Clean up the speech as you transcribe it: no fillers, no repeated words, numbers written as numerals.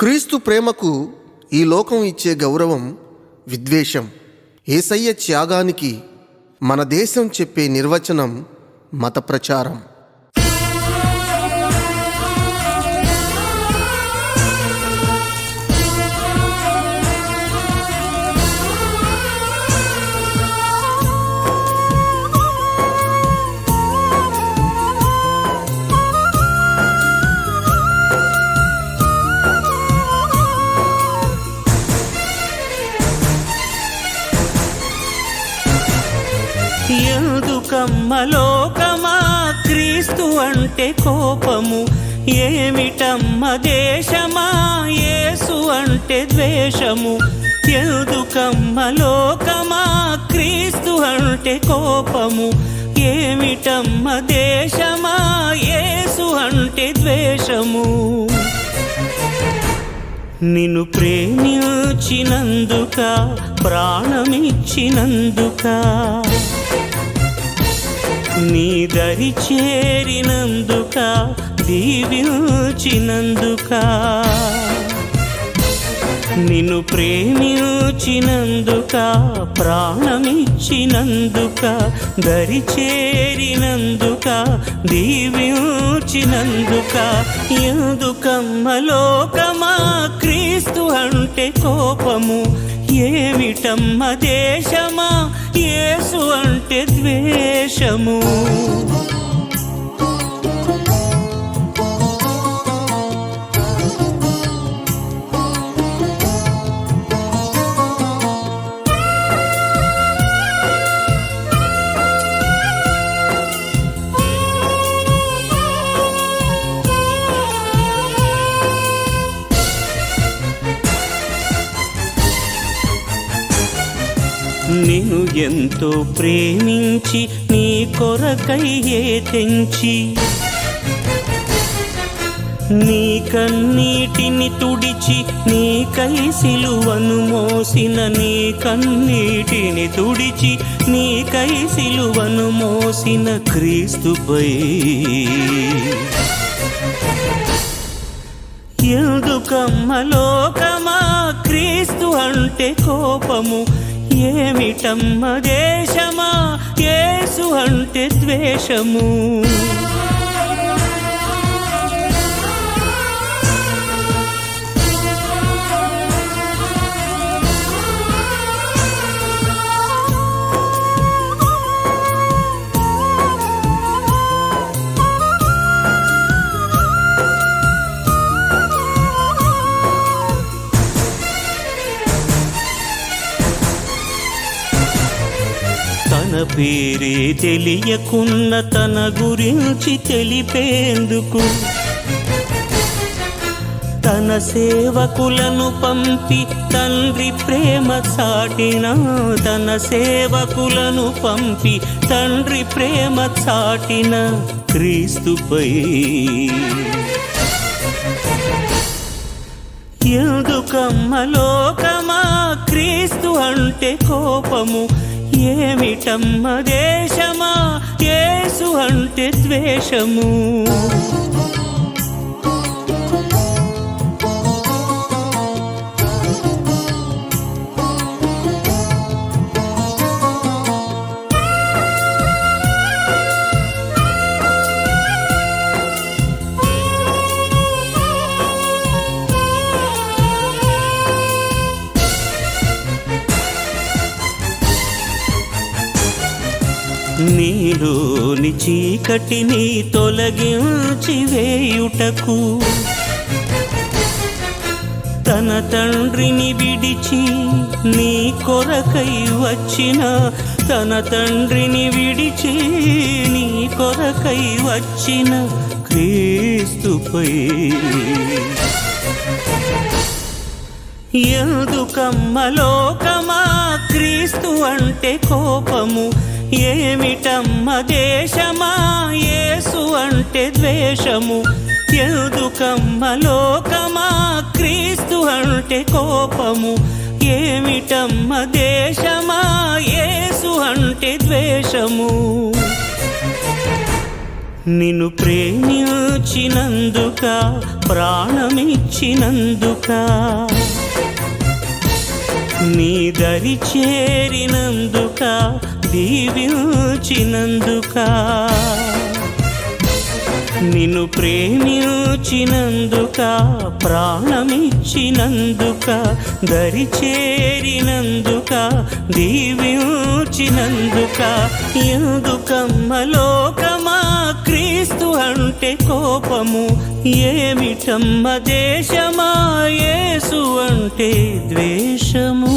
క్రీస్తు ప్రేమకు ఈ లోకం ఇచ్చే గౌరవం విద్వేషం. యేసయ్య త్యాగానికి మన దేశం చెప్పే నిర్వచనం మత ప్రచారం. ఎందుకమ్మ లోకమా క్రీస్తు అంటే కోపము, ఏమిటమ్మ దేశమా యేసు అంటే ద్వేషము. ఎందుకమ్మ లోకమా క్రీస్తు అంటే కోపము, ఏమిటమ్మ దేశమా యేసు అంటే ద్వేషము. నిన్ను ప్రేమించినందుక ప్రాణమిచ్చినందుక, నీ దరి చేరినందుక దీవించినందుక, నిన్ను ప్రేమించినందుక ప్రాణమిచ్చినందుక, దరి చేరినందుక దీవించినందుక. ఎందుకమ్మ లోకమా క్రీస్తు అంటే కోపము, ఏమిటమ్మ దేశమా యేసు అంటే ద్వేషము. నిన్ను ఎంతో ప్రేమించి నీ కొరకయ్యే తెంచి, నీ కన్నీటిని తుడిచి నీకై సిలువను మోసిన, నీ కన్నీటిని తుడిచి నీకై సిలువను మోసిన క్రీస్తుపై ఎందుకమ్మ లోకమా క్రీస్తు అంటే కోపము, ఏమిటమ్మ దేశమా యేసు అంటే ద్వేషము. తన పేరే తెలియకున్న తన గురించి తెలిపేందుకు తన సేవకులను పంపి తండ్రి ప్రేమ చాటిన, తన సేవకులను పంపి తండ్రి ప్రేమ చాటిన క్రీస్తుపై ఎందుకమ్మ లోకమా క్రీస్తు అంటే కోపము, ఏమిటమ్మ దేశమా యేసు అంటే ద్వేషము. నీలోని చీకటిని తొలగించి వేయుటకు తన తండ్రిని విడిచి నీ కొరకై వచ్చిన, తన తండ్రిని విడిచి నీ కొరకై వచ్చిన క్రీస్తుపై ఎందుకమ్మ లోకమా క్రీస్తు అంటే కోపము, ఏమిటమ్మ దేశమా యేసు అంటే ద్వేషము. ఎందుకమ్మ లోకమా క్రీస్తు అంటే కోపము, ఏమిటమ్మ దేశమా యేసు అంటే ద్వేషము. నిన్ను ప్రేమించినందుక ప్రాణమిచ్చినందుక నీ దరి చేరినందుక దీవించినందుక నిన్ను ప్రేమించినందుక ప్రాణమిచ్చినందుక దరి చేరినందుక దీవించినందుక ఎందుకమ్మ లోకమా క్రీస్తు అంటే కోపము ఏమిటమ్మ దేశమా యేసు అంటే ద్వేషము